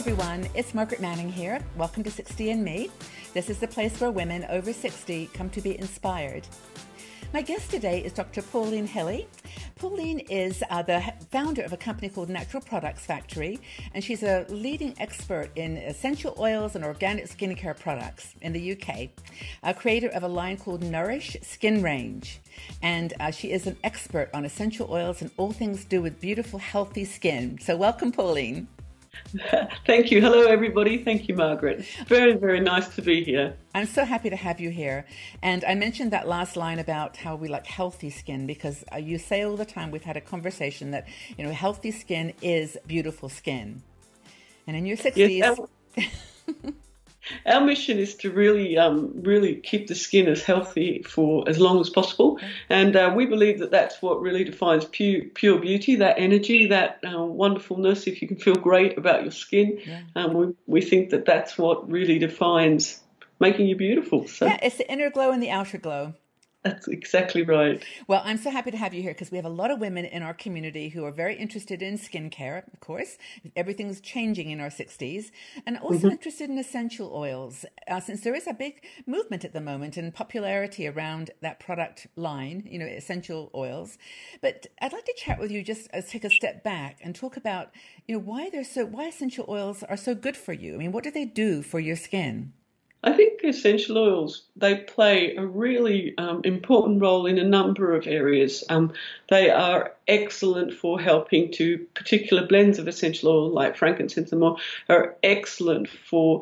everyone, it's Margaret Manning here. Welcome to 60 and Me. This is the place where women over 60 come to be inspired. My guest today is Dr. Pauline Hili. Pauline is the founder of a company called Natural Products Factory, and she's a leading expert in essential oils and organic skincare products in the UK, a creator of a line called Nourish Skin Range. And she is an expert on essential oils and all things to do with beautiful, healthy skin. So welcome, Pauline. Thank you. Hello, everybody. Thank you, Margaret. Very, very nice to be here. I'm so happy to have you here. And I mentioned that last line about how we like healthy skin because you say all the time, we've had a conversation that, you know, healthy skin is beautiful skin. And in your 60s... Yes, our mission is to really keep the skin as healthy for as long as possible, and we believe that that's what really defines pure beauty, that energy, that wonderfulness. If you can feel great about your skin, we think that that's what really defines making you beautiful. So yeah, it's the inner glow and the outer glow. That's exactly right. Well, I'm so happy to have you here because we have a lot of women in our community who are very interested in skincare, of course. Everything's changing in our 60s. And also interested in essential oils, since there is a big movement at the moment and popularity around that product line, you know, essential oils. But I'd like to chat with you, just take a step back and talk about, you know, why essential oils are so good for you. I mean, what do they do for your skin? I think essential oils, they play a really important role in a number of areas. They are excellent for helping to, particular blends of essential oil like frankincense and more, are excellent for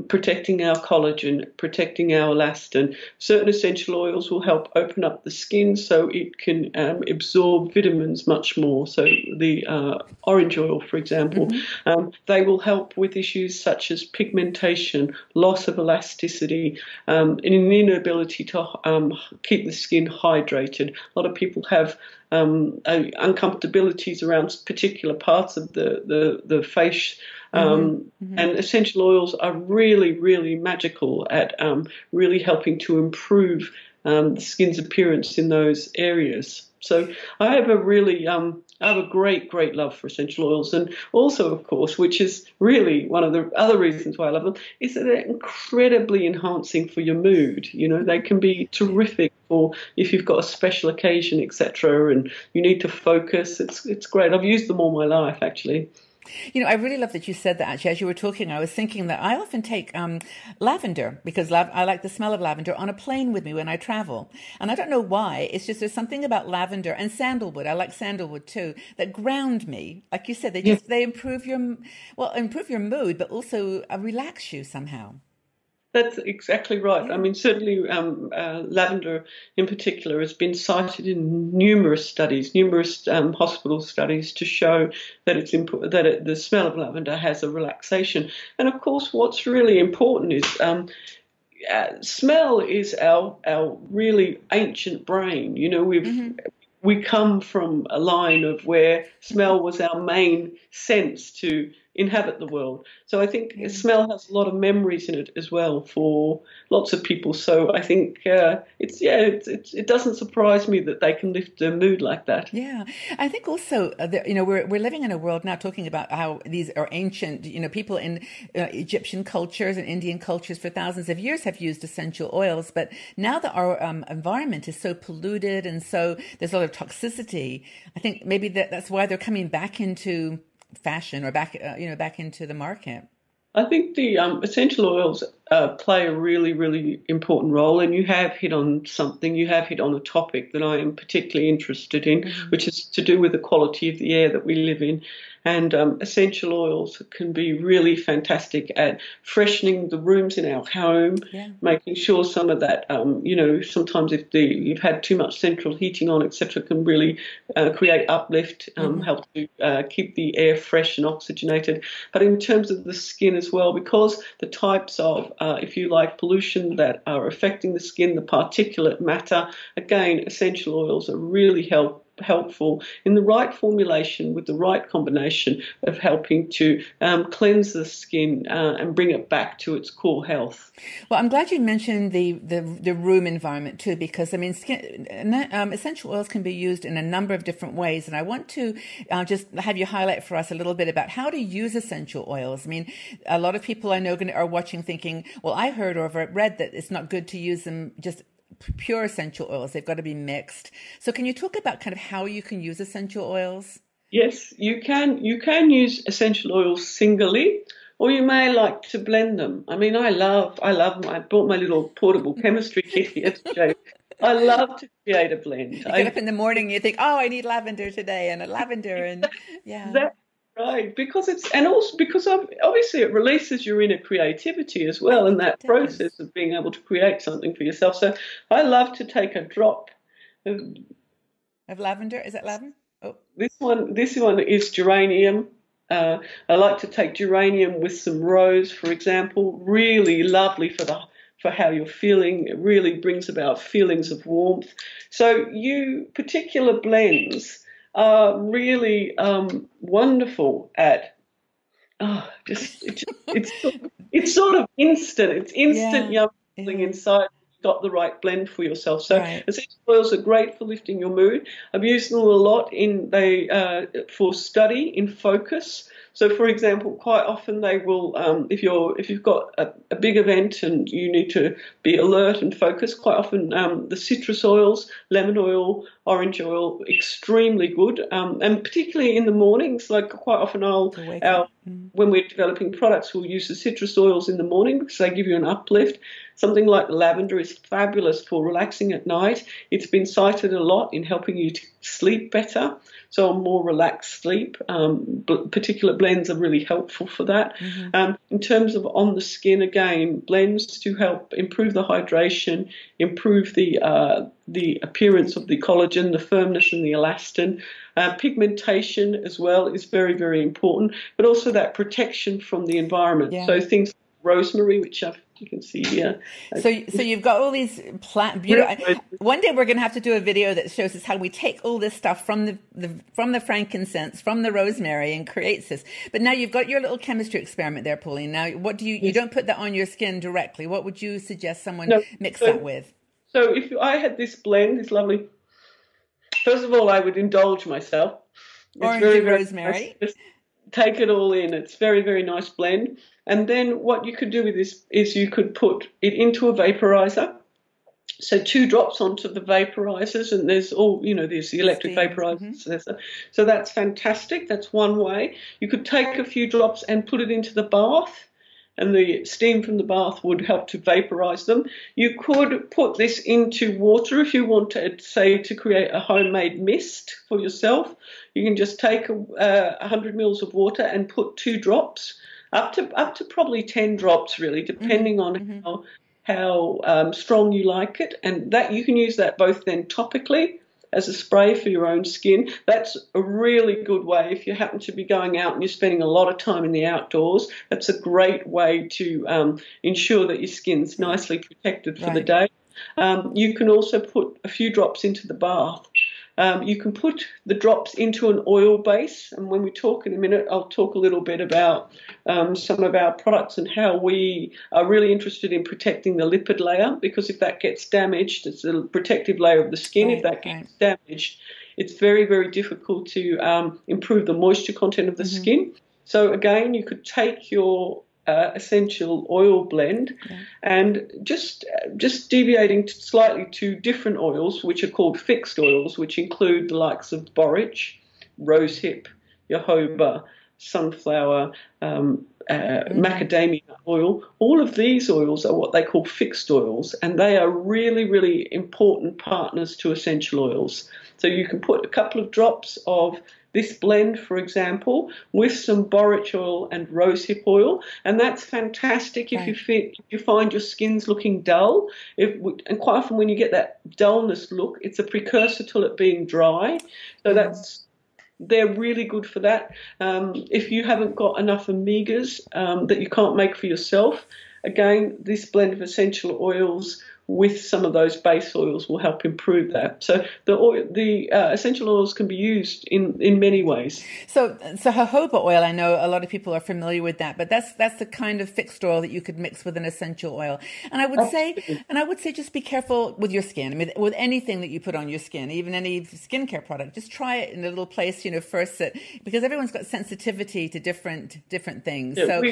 protecting our collagen, protecting our elastin. Certain essential oils will help open up the skin so it can absorb vitamins much more. So the orange oil, for example, they will help with issues such as pigmentation, loss of elasticity, and an inability to keep the skin hydrated. A lot of people have uncomfortabilities around particular parts of the face. And essential oils are really, really magical at really helping to improve the skin's appearance in those areas. So I have a great love for essential oils, and also, of course, which is really one of the other reasons why I love them, is that they're incredibly enhancing for your mood. You know, they can be terrific for if you've got a special occasion, etc., and you need to focus. It's great. I've used them all my life, actually. You know, I really love that you said that, actually. As you were talking, I was thinking that I often take lavender, because I like the smell of lavender, on a plane with me when I travel. And I don't know why. It's just there's something about lavender and sandalwood. I like sandalwood too, that ground me. Like you said, they improve your mood, but also relax you somehow. That's exactly right. I mean, certainly lavender in particular has been cited in numerous studies, hospital studies to show that the smell of lavender has a relaxation. And of course, what's really important is smell is our really ancient brain. You know, we come from a line of where smell was our main sense to inhabit the world. So I think smell has a lot of memories in it as well for lots of people. So I think it doesn't surprise me that they can lift their mood like that. Yeah, I think also you know, we're living in a world now talking about how these are ancient. You know, people in Egyptian cultures and Indian cultures for thousands of years have used essential oils, but now that our environment is so polluted and so there's a lot of toxicity, I think maybe that's why they're coming back into fashion or back into the market. I think the essential oils play a really, really important role, and you have hit on something. You have hit on a topic that I am particularly interested in, which is to do with the quality of the air that we live in. And essential oils can be really fantastic at freshening the rooms in our home, making sure some of that, you know, sometimes if you've had too much central heating on, etc., can really create uplift, help to keep the air fresh and oxygenated. But in terms of the skin as well, because the types of, if you like, pollution that are affecting the skin, the particulate matter, again, essential oils are really helpful in the right formulation with the right combination of helping to cleanse the skin and bring it back to its core health. Well, I'm glad you mentioned the room environment too, because I mean, essential oils can be used in a number of different ways, and I want to just have you highlight for us a little bit about how to use essential oils. I mean, a lot of people I know are watching thinking, well, I heard or read that it's not good to use them just pure essential oils. They've got to be mixed. So can you talk about kind of how you can use essential oils? Yes, you can. You can use essential oils singly, or you may like to blend them. I mean, I bought my little portable chemistry kit here today. I love to create a blend. You get up in the morning and you think, oh, I need lavender today, and a lavender, and yeah. That's right, because obviously it releases your inner creativity as well in that process of being able to create something for yourself. So I love to take a drop of lavender. Is that lavender? Oh, this one is geranium. I like to take geranium with some rose, for example. Really lovely for how you're feeling. It really brings about feelings of warmth. So particular blends are really wonderful at it's sort of instant. It's instant yum feeling inside. Got the right blend for yourself. So essential oils are great for lifting your mood. I've used them a lot for study in focus. So, for example, quite often they will, if you've got a big event and you need to be alert and focused, quite often the citrus oils, lemon oil, orange oil, extremely good. And particularly in the mornings, like quite often when we're developing products, we'll use the citrus oils in the morning because they give you an uplift. Something like lavender is fabulous for relaxing at night. It's been cited a lot in helping you to sleep better, so a more relaxed sleep. Particular blends are really helpful for that. In terms of on the skin, again, blends to help improve the hydration, improve the appearance of the collagen, the firmness and the elastin. Pigmentation as well is very, very important, but also that protection from the environment. So things like rosemary, which you can see here. So you've got all these one day we're going to have to do a video that shows us how we take all this stuff from the frankincense, from the rosemary, and creates this. But now you've got your little chemistry experiment there, Pauline. Now, what do you don't put that on your skin directly? What would you suggest someone mix that with? So if I had this blend, this lovely. First of all, I would indulge myself. Orange and rosemary. Nice. Just take it all in. It's very, very nice blend. And then what you could do with this is you could put it into a vaporizer. So 2 drops onto the vaporizers, and there's the electric vaporizers. So that's fantastic. That's one way. You could take a few drops and put it into the bath, and the steam from the bath would help to vaporize them. You could put this into water if you want to create a homemade mist for yourself. You can just take 100 mils of water and put 2 drops, up to probably 10 drops, really, depending on how strong you like it. And that you can use that both then topically as a spray for your own skin. That's a really good way if you happen to be going out and you're spending a lot of time in the outdoors. That's a great way to ensure that your skin's nicely protected for the day. You can also put a few drops into the bath. You can put the drops into an oil base, and when we talk in a minute, I'll talk a little bit about some of our products and how we are really interested in protecting the lipid layer, because if that gets damaged, it's a protective layer of the skin. If that gets damaged, it's very, very difficult to improve the moisture content of the skin. So again, you could take your essential oil blend and just deviating slightly to different oils, which are called fixed oils, which include the likes of borage, rosehip, jojoba, sunflower, macadamia oil. All of these oils are what they call fixed oils, and they are really, really important partners to essential oils. So you can put a couple of drops of this blend, for example, with some borage oil and rosehip oil, and that's fantastic if you find your skin's looking dull. And quite often when you get that dullness look, it's a precursor to it being dry. So they're really good for that. If you haven't got enough omegas that you can't make for yourself, again, this blend of essential oils with some of those base oils will help improve that. So the essential oils can be used in many ways. So jojoba oil, I know a lot of people are familiar with that, but that's the kind of fixed oil that you could mix with an essential oil. And I would say just be careful with your skin. I mean, with anything that you put on your skin, even any skincare product, just try it in a little place, first, because everyone's got sensitivity to different things. Yeah, so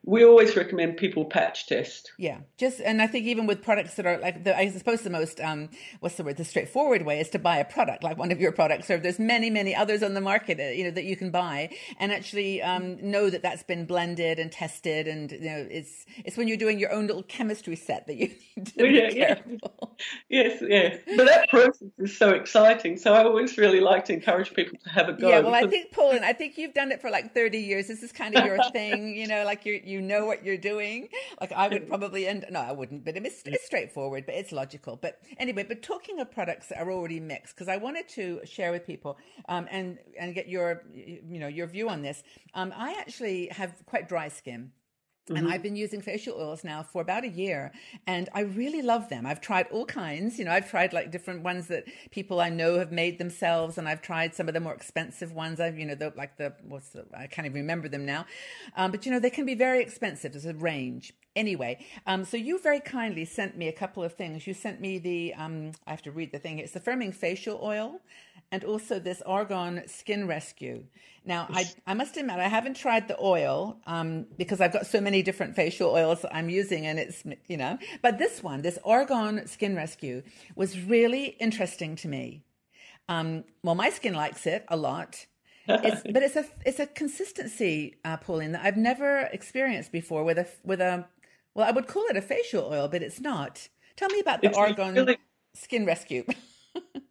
we always recommend people patch test. Yeah, and I think even with products that are like I suppose the most the straightforward way is to buy a product like one of your products, or there's many others on the market that you can buy and actually know that that's been blended and tested, and it's when you're doing your own little chemistry set that you need to be careful. Yes, but that process is so exciting. So I always really like to encourage people to have a go. Yeah, well, I think Pauline, you've done it for like 30 years. This is kind of your thing, like you know what you're doing. Like I would probably no, I wouldn't, but it's straightforward, but it's logical. But anyway, talking of products that are already mixed, because I wanted to share with people and get your view on this. I actually have quite dry skin. And I've been using facial oils now for about a year, and I really love them. I've tried all kinds. I've tried like different ones that people I know have made themselves, and I've tried some of the more expensive ones. I can't even remember them now. But they can be very expensive. There's a range. Anyway, so you very kindly sent me a couple of things. You sent me the, I have to read the thing. It's the firming facial oil and also this Argan Skin Rescue. Now, I must admit, I haven't tried the oil because I've got so many different facial oils that I'm using, and it's, but this Argan Skin Rescue was really interesting to me. Well, my skin likes it a lot. But it's a consistency, Pauline, that I've never experienced before with a well, I would call it a facial oil, but it's not. Tell me about the Argan Skin Rescue.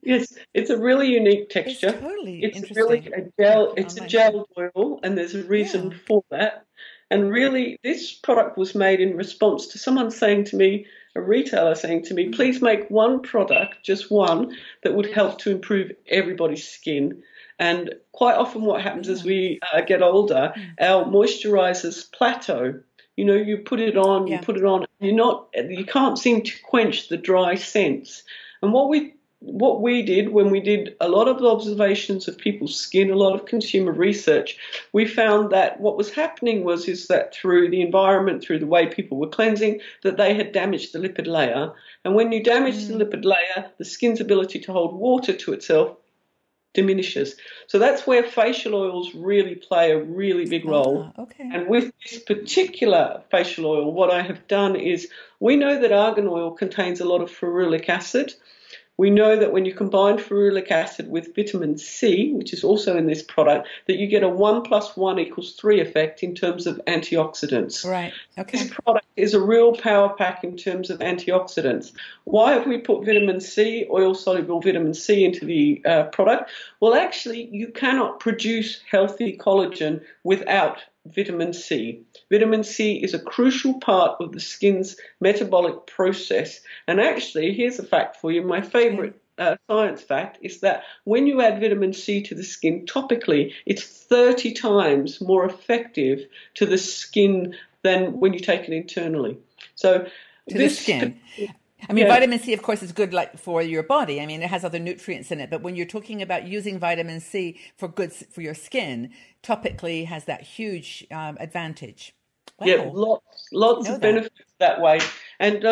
Yes, it's a really unique texture. It's totally interesting. Really a gel. It's a gel oil, and there's a reason for that. And really, this product was made in response to someone saying to me, a retailer saying to me, please make one product, just one, that would help to improve everybody's skin. And quite often what happens as we get older, our moisturizers plateau. You put it on, you can't seem to quench the dry sense. And what we did when we did a lot of observations of people's skin, a lot of consumer research, we found that what was happening is that through the environment, through the way people were cleansing, that they had damaged the lipid layer. And when you damage the lipid layer, the skin's ability to hold water to itself diminishes. So that's where facial oils really play a really big role. Okay. And with this particular facial oil, what I have done is, we know that argan oil contains a lot of ferulic acid. We know that when you combine ferulic acid with vitamin C, which is also in this product, that you get a 1 + 1 = 3 effect in terms of antioxidants. Right. Okay. This product is a real power pack in terms of antioxidants. Why have we put vitamin C, oil-soluble vitamin C, into the product? Well, actually, you cannot produce healthy collagen without vitamin C. Vitamin C is a crucial part of the skin's metabolic process. And actually, here's a fact for you. My favorite science fact is that when you add vitamin C to the skin topically, it's 30 times more effective to the skin than when you take it internally. So to the skin. I mean, vitamin C, of course, is good for your body. I mean, it has other nutrients in it. But when you're talking about using vitamin C for your skin, topically has that huge advantage. Wow. Yeah, lots of benefits that way. And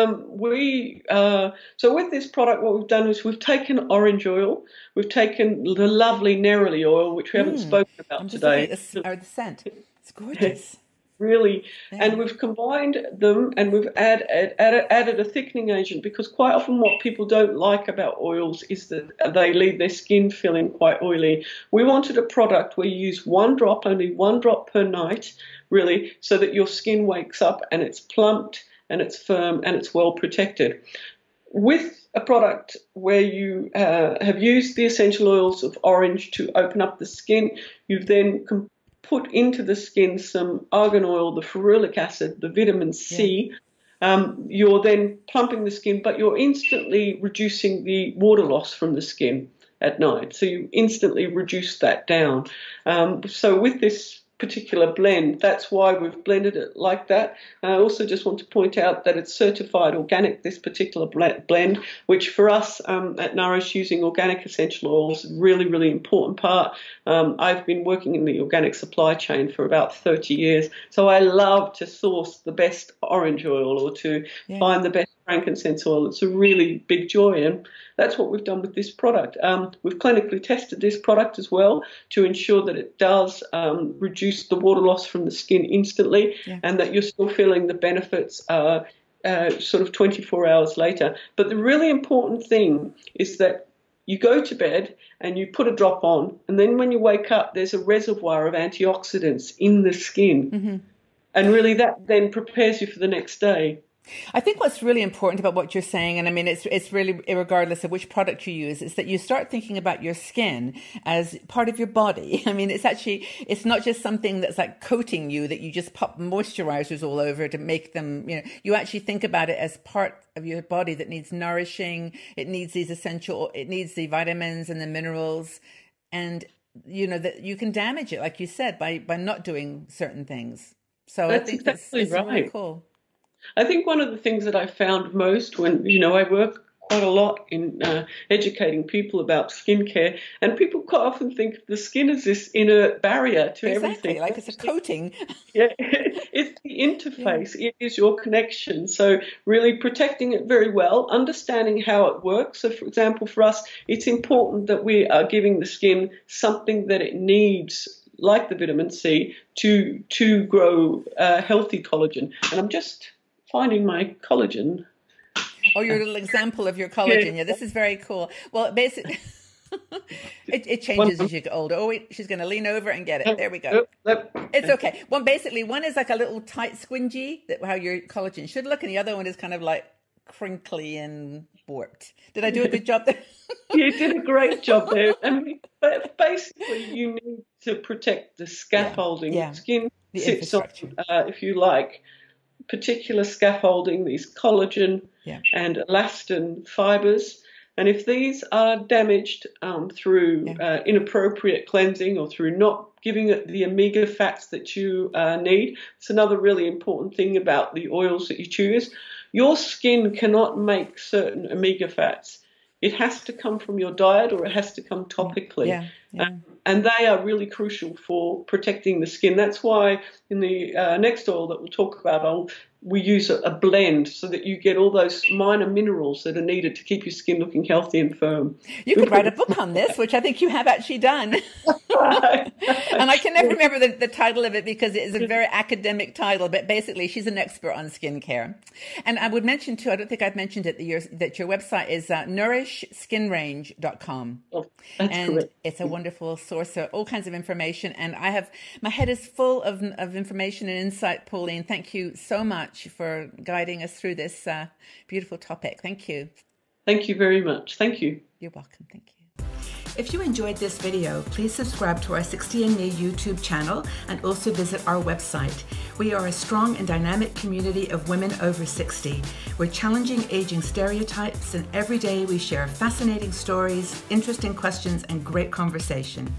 so with this product, what we've done is we've taken orange oil, we've taken the lovely neroli oil, which we haven't spoken about today. The scent. It's gorgeous. Really, and we've combined them, and we've added a thickening agent, because quite often what people don't like about oils is that they leave their skin feeling quite oily. We wanted a product where you use only one drop per night, really, so that your skin wakes up and it's plumped and it's firm and it's well protected. With a product where you have used the essential oils of orange to open up the skin, you've then put into the skin some argan oil, the ferulic acid, the vitamin C. You're then plumping the skin, but you're instantly reducing the water loss from the skin at night. So you instantly reduce that down. So with this particular blend. That's why we've blended it like that. I also just want to point out that it's certified organic, this particular blend, which for us at Nourish, using organic essential oils is really, really important part. I've been working in the organic supply chain for about 30 years, so I love to source the best orange oil or to find the best frankincense oil. It's a really big joy, and that's what we've done with this product. We've clinically tested this product as well to ensure that it does reduce the water loss from the skin instantly, and that you're still feeling the benefits sort of 24 hours later. But the really important thing is that you go to bed and you put a drop on, and then when you wake up, there's a reservoir of antioxidants in the skin. And really that then prepares you for the next day. I think what's really important about what you're saying, and I mean, it's really regardless of which product you use, is that you start thinking about your skin as part of your body. I mean, it's not just something that's like coating you, that you just pop moisturizers all over to make them, you actually think about it as part of your body that needs nourishing. It needs it needs the vitamins and the minerals, and that you can damage it, like you said, by not doing certain things. So I think that's really cool. I think one of the things that I found most when, I work quite a lot in educating people about skincare, and people quite often think the skin is this inner barrier to everything. Like it's a coating. It's the interface. It is your connection. So really protecting it very well, understanding how it works. So, for example, for us, it's important that we are giving the skin something that it needs, like the vitamin C, to grow healthy collagen. And I'm just finding my collagen. Oh, your little example of your collagen. Yeah, this is very cool. Well, basically, it changes as you get older. Oh, wait, she's going to lean over and get it. There we go. It's okay. One is like a little tight squingy, how your collagen should look, and the other one is kind of like crinkly and warped. Did I do a good job there? You did a great job there. But basically, you need to protect the scaffolding. The skin sits on, if you like, particular scaffolding, these collagen and elastin fibers. And if these are damaged through inappropriate cleansing or through not giving it the omega fats that you need, it's another really important thing about the oils that you choose. Your skin cannot make certain omega fats. It has to come from your diet, or it has to come topically. And they are really crucial for protecting the skin. That's why in the next oil that we'll talk about, we use a blend so that you get all those minor minerals that are needed to keep your skin looking healthy and firm. You could write a book on this, which I think you have actually done. And I can never remember the title of it because it is a very academic title, but basically she's an expert on skincare. And I would mention too, I don't think I've mentioned it, that your website is nourishskinrange.com. Oh, that's correct. It's a wonderful source of all kinds of information. And my head is full of information and insight, Pauline. Thank you so much for guiding us through this beautiful topic. Thank you. Thank you very much. Thank you. You're welcome. Thank you. If you enjoyed this video, please subscribe to our 60andMe YouTube channel and also visit our website. We are a strong and dynamic community of women over 60. We're challenging aging stereotypes, and every day we share fascinating stories, interesting questions, and great conversation.